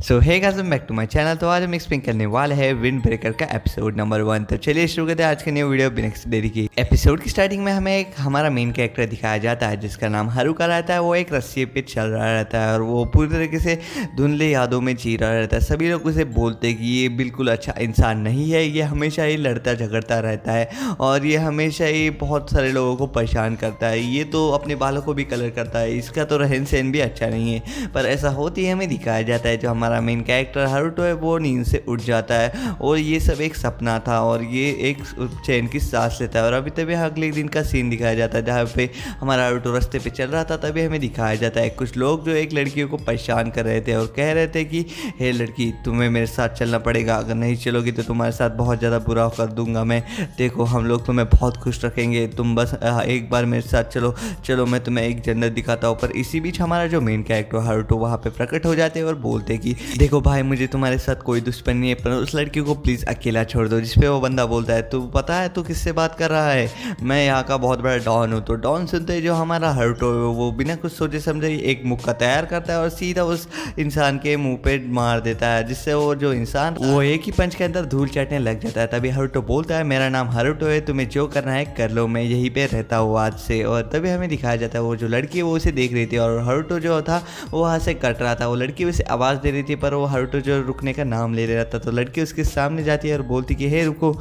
So hey guys, welcome back to my channel. तो आज हम एक्सप्लेन करने वाले हैं विंड ब्रेकर का एपिसोड नंबर 1। तो चलिए शुरू करते हैं आज के न्यू वीडियो बिना किसी देरी की। एपिसोड की स्टार्टिंग में हमें एक हमारा मेन कैरेक्टर दिखाया जाता है जिसका नाम हारुका रहता है। वो एक रस्सी पे चल रहा रहता है और वो पूरी तरीके से धुंधले यादों में जी रहा रहता है। सभी लोग उसे बोलते हैं कि ये बिल्कुल अच्छा इंसान नहीं है, ये हमेशा ही लड़ता झगड़ता रहता है और ये हमेशा ही बहुत सारे लोगों को परेशान करता है। ये तो अपने बालों को भी कलर करता है, इसका तो रहन सहन भी अच्छा नहीं है। पर ऐसा होती है हमें दिखाया जाता है जो हमारा मेन कैरेक्टर हारुतो है वो नींद से उठ जाता है और ये सब एक सपना था और ये एक चैन की सांस लेता है। और अभी तभी अगले दिन का सीन दिखाया जाता है जहाँ पे हमारा हारुतो रास्ते पे चल रहा था। तभी हमें दिखाया जाता है कुछ लोग जो एक लड़की को परेशान कर रहे थे और कह रहे थे कि हे लड़की, तुम्हें मेरे साथ चलना पड़ेगा, अगर नहीं चलोगी तो तुम्हारे साथ बहुत ज़्यादा बुरा कर दूंगा मैं। देखो, हम लोग तुम्हें बहुत खुश रखेंगे, तुम बस एक बार मेरे साथ चलो चलो, मैं तुम्हें एक जन्नत दिखाता हूँ। पर इसी बीच हमारा जो मेन कैरेक्टर हारुतो वहाँ पे प्रकट हो जाते हैं और बोलते कि देखो भाई, मुझे तुम्हारे साथ कोई दुश्मन नहीं है, पर उस लड़की को प्लीज़ अकेला छोड़ दो। जिसपे वो बंदा बोलता है, तू पता है तू किससे बात कर रहा है, मैं यहाँ का बहुत बड़ा डॉन हूँ। तो डॉन सुनते ही जो हमारा हारुतो है वो बिना कुछ सोचे समझे एक मुक्का तैयार करता है और सीधा उस इंसान के मुंह पे मार देता है, जिससे वो जो इंसान वो एक ही पंच के अंदर धूल चाटने लग जाता है। तभी हारुतो बोलता है, मेरा नाम हारुतो है, तुम्हें जो करना है कर लो, मैं यहीं पे रहता हूँ आज से। और तभी हमें दिखाया जाता है वो जो लड़की है वो उसे देख रही थी और हारुतो जो था वो वहाँ से कट रहा था। वो लड़की उसे आवाज़ दे रही थी पर वो हारुतो जो रुकने का नाम ले रहा था। तो लड़की उसके सामने जाती है और बोलती कि हे रुको,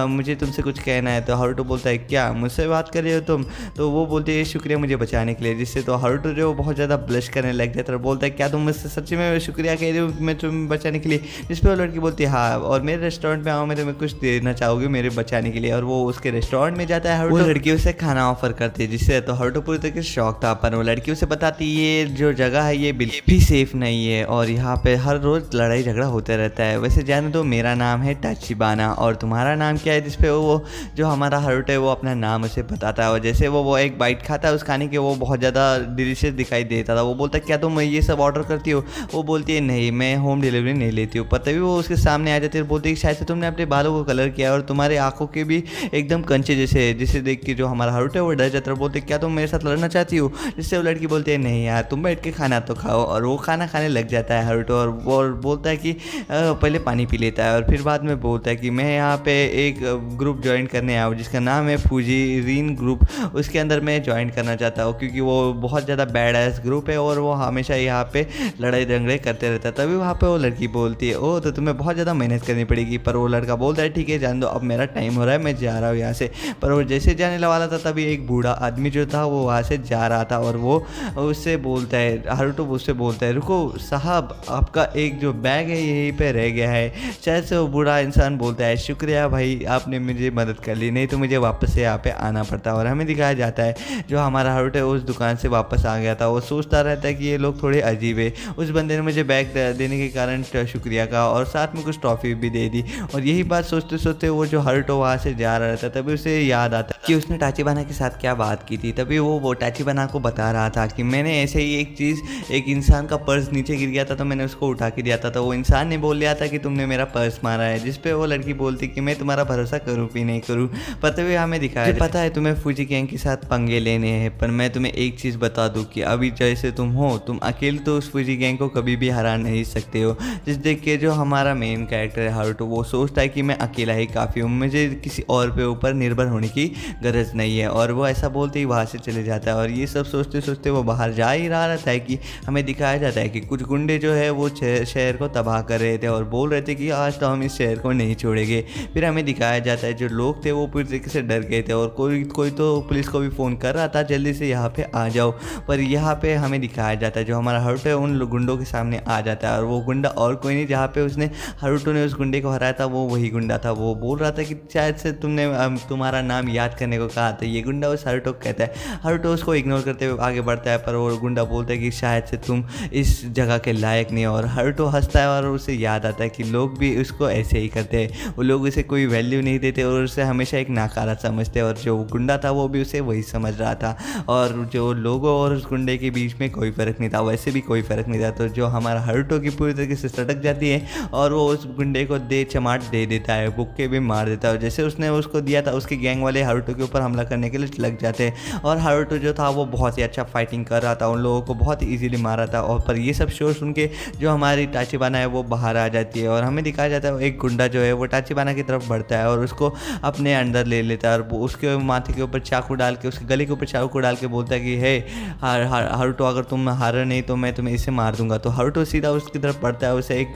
मुझे तुमसे कुछ कहना है। तो हारुतो बोलता है, क्या मुझसे बात कर रहे हो तुम? तो वो बोलती है, शुक्रिया मुझे बचाने के लिए। जिससे तो हारुतो जो बहुत ज़्यादा ब्लश करने लग जाता है और बोलता है, क्या तुम मुझसे सच्ची में शुक्रिया कह रहे हो मैं तुम्हें बचाने के लिए? जिस पर वो लड़की बोलती है, हाँ, और मेरे रेस्टोरेंट में आओ, मैं तुम्हें कुछ देना चाहूँगी मेरे बचाने के लिए। और वो उसके रेस्टोरेंट में जाता है। वो लड़की उसे खाना ऑफर करती है, जिससे तो हारुतो पूरी तरीके से शौक था। पर वो लड़की उसे बताती ये जो जगह है ये बिल्कुल भी सेफ नहीं है और यहाँ पे हर रोज़ लड़ाई झगड़ा होता रहता है। वैसे जाने दो, मेरा नाम है टाचिबाना और तुम्हारा नाम क्या है? जिसपे वो जो हमारा हारुतो है वो अपना नाम उसे बताता है। और जैसे वो एक बाइट खाता है उस खाने के, वो बहुत ज़्यादा डिलीशियस दिखाई देता था। वो बोलता है, क्या तुम ये सब ऑर्डर करती हो? वो बोलती है, नहीं, मैं होम डिलीवरी नहीं लेती हूँ। पर तभी वो उसके सामने आ जाती है और बोलती है, शायद से तुमने अपने बालों को कलर किया और तुम्हारे आंखों के भी एकदम कंचे जैसे है। जिसे देख के जो हमारा हारुतो है वो डर जाता है और बोलते, क्या तुम मेरे साथ लड़ना चाहती हो? जिससे वो लड़की बोलती है, नहीं यार, तुम बैठ के खाना तो खाओ। और वो खाना खाने लग जाता है हारुतो और वो बोलता है कि पहले पानी पी लेता है और फिर बाद में बोलता है कि मैं यहाँ पे एक ग्रुप ज्वाइन करने आया हूँ जिसका नाम है फुजीरिन ग्रुप। उसके अंदर मैं ज्वाइन करना चाहता हूँ क्योंकि वो बहुत ज़्यादा बैड एस ग्रुप है और वो हमेशा यहाँ पे लड़ाई झगड़े करते रहता है। तभी वहाँ पे वो लड़की बोलती है, ओह, तो तुम्हें बहुत ज़्यादा मेहनत करनी पड़ेगी। पर वो लड़का बोलता है, ठीक है जान दो, अब मेरा टाइम हो रहा है, मैं जा रहा हूँ यहाँ से। पर वो जैसे जाने वाला था तभी एक बूढ़ा आदमी जो था वो वहाँ से जा रहा था और वो उससे बोलता है, हारुतो उससे बोलता है, रुको साहब, आपका एक जो बैग है यहीं पे रह गया है। शायद से वो बूढ़ा इंसान बोलता है, शुक्रिया भाई, आपने मुझे मदद कर ली, नहीं तो मुझे वापस से यहाँ पे आना पड़ता। और हमें दिखाया जाता है जो हमारा हारुतो है उस दुकान से वापस आ गया था। वो सोचता रहता है कि ये लोग थोड़े अजीब है। उस बंदे ने मुझे बैग देने के कारण शुक्रिया कहा और साथ में कुछ टॉफ़ी भी दे दी। और यही बात सोचते सोचते वो जो हारुतो वहाँ से जा रहा था तभी उसे याद आता कि उसने टाचिबाना के साथ क्या बात की थी। तभी वो टाचिबाना को बता रहा था कि मैंने ऐसे ही एक चीज़, एक इंसान का पर्स नीचे गिर गया था तो मैंने उसको उठा के दिया था, तो वो इंसान ने बोल लिया था कि तुमने मेरा पर्स मारा है। जिस पे वो लड़की बोलती कि मैं तुम्हारा भरोसा करूँ भी नहीं करूँ। पर तभी हमें दिखाया, पता है तुम्हें फूजी गैंग के साथ पंगे लेने हैं, पर मैं तुम्हें एक चीज़ बता दूँ कि अभी जैसे तुम हो, तुम अकेले तो उस फूजी गैंग को कभी भी हरा नहीं सकते हो। जिस देख के जो हमारा मेन कैरेक्टर है हारुतो वो सोचता है कि मैं अकेला ही काफ़ी हूँ, मुझे किसी और पे ऊपर निर्भर होने की गरज नहीं है। और वो ऐसा बोलते ही वहाँ से चले जाता है। और ये सब सोचते सोचते वो बाहर जा ही रहा रहता है कि हमें दिखाया जाता है कि कुछ गुंडे जो है वो शहर को तबाह कर रहे थे और बोल रहे थे कि आज तो हम इस शहर को नहीं छोड़ेंगे। फिर हमें दिखाया जाता है जो लोग थे वो पूरी तरीके से डर गए थे और कोई तो पुलिस को भी फ़ोन कर रहा था, जल्दी से यहाँ पे आ जाओ। पर यहाँ पे हमें दिखाया जाता है जो हमारा हारुतो है उन गुंडों के सामने आ जाता है और वो गुंडा और कोई नहीं, जहाँ पे उसने हारुतो ने उस गुंडे को हराया था वो वही गुंडा था। वो बोल रहा था कि शायद से तुमने तुम्हारा नाम याद करने को कहा था। ये गुंडा उस हारुतो को कहता है, हारुतो उसको इग्नोर करते हुए आगे बढ़ता है। पर वो गुंडा बोलता है कि शायद से तुम इस जगह के लायक नहीं हो। और हारुतो हंसता है और उसे याद आता है कि लोग भी उसको ऐसे ही करते हैं, वो लोग उसे कोई वैल्यू नहीं देते और उसे हमेशा एक नाकारा समझते हैं। और जो गुंडा था वो भी उसे वही समझ रहा था और जो लोगों और उस गुंडे के बीच में कोई फ़र्क नहीं था, वैसे भी कोई फ़र्क नहीं था। तो जो हमारा हारुतो की पूरी तरीके से सटक जाती है और वो उस गुंडे को चमाट दे देता है, बुक्के भी मार देता है। जैसे उसने उसको दिया था उसके गैंग वाले हारुतो हारुतो के ऊपर हमला करने के लिए लग जाते हैं। और हारुतो जो था वो बहुत ही अच्छा फाइटिंग कर रहा था, उन लोगों को बहुत ही ईजिली मारा था। और पर ये सब शोर सुन के जो हमारी टाचिबाना है वो बाहर आ जाती है और हमें दिखाया जाता है एक गुंडा जो है वो टाचिबाना की तरफ बढ़ता है और उसको अपने अंदर ले लेता है और वो उसके माथे के ऊपर चाकू डाल के, उसके गले के ऊपर चाकू डाल के बोलता है कि हे हारुतो, अगर तुम हारा नहीं तो मैं तुम्हें इसे मार दूंगा। तो हारुतो सीधा उसकी तरफ बढ़ता है, उसे एक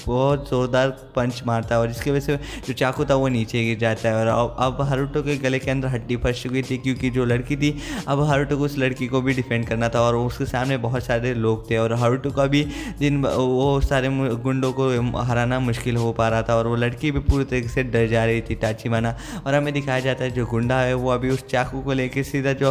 बहुत ज़ोरदार पंच मारता है और जिसकी वजह से जो चाकू था वो नीचे गिर जाता है। और अब हारुतो के गले के अंदर हड्डी फंस चुकी थी, क्योंकि जो लड़की थी अब हारुतो को उस लड़की को भी डिफेंड करना था और उसके सामने बहुत सारे लोग थे और हारुतो का भी वो सारे गुंडों को हराना मुश्किल हो पा रहा था और वो लड़की भी पूरी तरीके से डर जा रही थी टाचिबाना। और हमें दिखाया जाता है जो गुंडा है वो अभी उस चाकू को लेके सीधा जो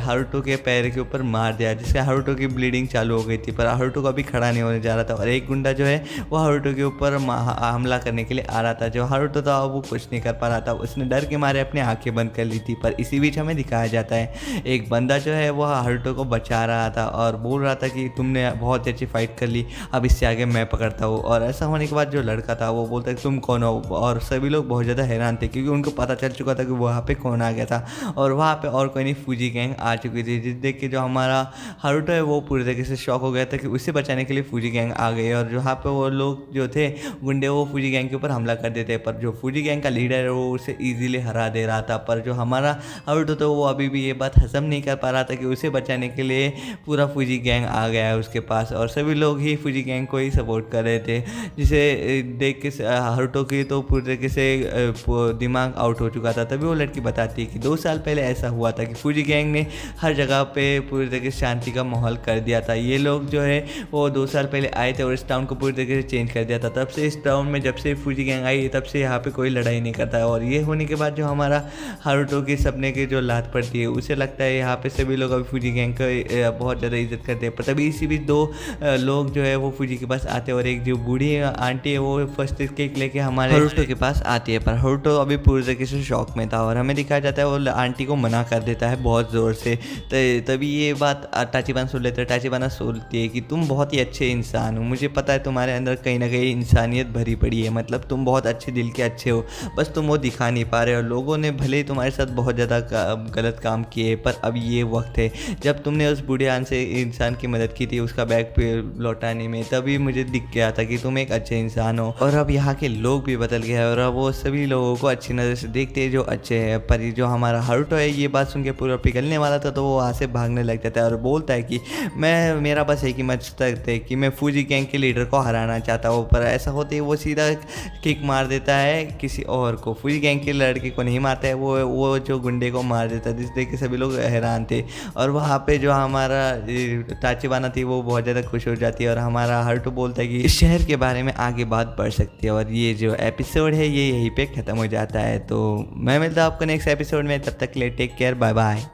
हारुतो के पैर के ऊपर मार दिया, जिससे हारुतो की ब्लीडिंग चालू हो गई थी। पर हारुतो कभी खड़ा नहीं होने जा रहा था और एक गुंडा जो है वो हारुतो के ऊपर हमला करने के लिए आ रहा था। जो हारुतो था वो कुछ नहीं कर पा रहा था, उसने डर के मारे अपनी आंखें बंद कर ली थी। पर इसी बीच हमें दिखाया जाता है एक बंदा जो है वो हारुतो को बचा रहा था और बोल रहा था कि तुमने बहुत अच्छी फाइट कर ली, अब इससे आगे मैं पकड़ता हूँ। और ऐसा होने के बाद जो लड़का था वो बोलता है तुम कौन हो, और सभी लोग बहुत ज़्यादा हैरान थे क्योंकि उनको पता चल चुका था कि वहाँ पे कौन आ गया था। और वहाँ पे और कोई नहीं, फूजी गैंग आ चुकी थी, जिस देख के जो हमारा हारुतो है वो पूरी तरीके से शॉक हो गया था कि उसे बचाने के लिए फूजी गैंग आ गई। और जहाँ पे वो लोग जो थे गुंडे वो फूजी गैंग के ऊपर हमला कर देते, पर जो फूजी गैंग का लीडर है वो उसे ईजिली हरा दे रहा था। पर जो हमारा हारुतो था वो अभी भी ये बात हजम नहीं कर पा रहा था कि उसे बचाने के लिए पूरा फूजी गैंग आ गया है उसके पास और सभी लोग ही फूजी गैंग को ही सपोर्ट कर रहे थे, जिसे देख के हारुतो की तो पूरी तरीके से दिमाग आउट हो चुका था। तभी वो लड़की बताती है कि 2 साल पहले ऐसा हुआ था कि फूजी गैंग ने हर जगह पे पूरी तरीके से शांति का माहौल कर दिया था। ये लोग जो है वो 2 साल पहले आए थे और इस टाउन को पूरी तरीके से चेंज कर दिया था। तब से इस टाउन में जब से फूजी गैंग आई तब से यहाँ पे कोई लड़ाई नहीं करता है। और ये होने के बाद जो हमारा हारुतो के सपने की जो लात पड़ती है उसे लगता है यहाँ पे सभी लोग अभी फूजी गैंग का बहुत ज़्यादा इज्जत करते हैं। पर तभी इसी बीच 2 लोग जो है वो फूजी के पास आते हैं और एक जो बूढ़ी आंटी है वो फर्स्ट केक लेके हमारे हारुतो के पास आती है। पर हारुतो अभी पूरी तरीके से शॉक में था और हमें दिखाया जाता है वो आंटी को मना कर देता है बहुत ज़ोर से। तभी ये बात टाचिबाना सुन लेते हैं। टाचिबाना सोचती है कि तुम बहुत ही अच्छे इंसान हो, मुझे पता है तुम्हारे अंदर कहीं ना कहीं इंसानियत भरी पड़ी है, मतलब तुम बहुत अच्छे दिल के अच्छे हो, बस तुम वो दिखा नहीं पा रहे हो। लोगों ने भले ही तुम्हारे साथ बहुत ज़्यादा गलत काम किए, पर अब ये वक्त है जब तुमने उस बूढ़े इंसान की मदद की थी उसका बैग पे लौटाने में, तभी मुझे दिख गया था कि तुम एक अच्छे इंसान हो। और अब यहाँ के लोग भी बदल गए और अब वो सभी लोगों को अच्छी नज़र से देखते हैं जो अच्छे हैं। पर जो हमारा हारुतो है ये बात सुन के पूरा पिघलने वाला था, तो वो वहाँ से भागने लग जाता है और बोलता है कि मेरा बस एक ही मकसद है कि मैं फूजी गैंग के लीडर को हराना चाहता हूँ। पर ऐसा होते ही वो सीधा किक मार देता है किसी और को, फूजी गैंग के लड़के को नहीं मारता है, वो जो गुंडे को मार देता है, जिस देख के सभी लोग हैरान थे। और वहाँ पे जो हमारा टाचिबाना थी वो बहुत ज़्यादा खुश हो जाती है और हमारा हारुतो बोलता है कि इस शहर के बारे में आगे बात बढ़ सकती है। और ये जो एपिसोड है ये यहीं पे ख़त्म हो जाता है। तो मैं मिलता हूँ आपको नेक्स्ट एपिसोड में, तब तक के लिए टेक केयर, बाय बाय।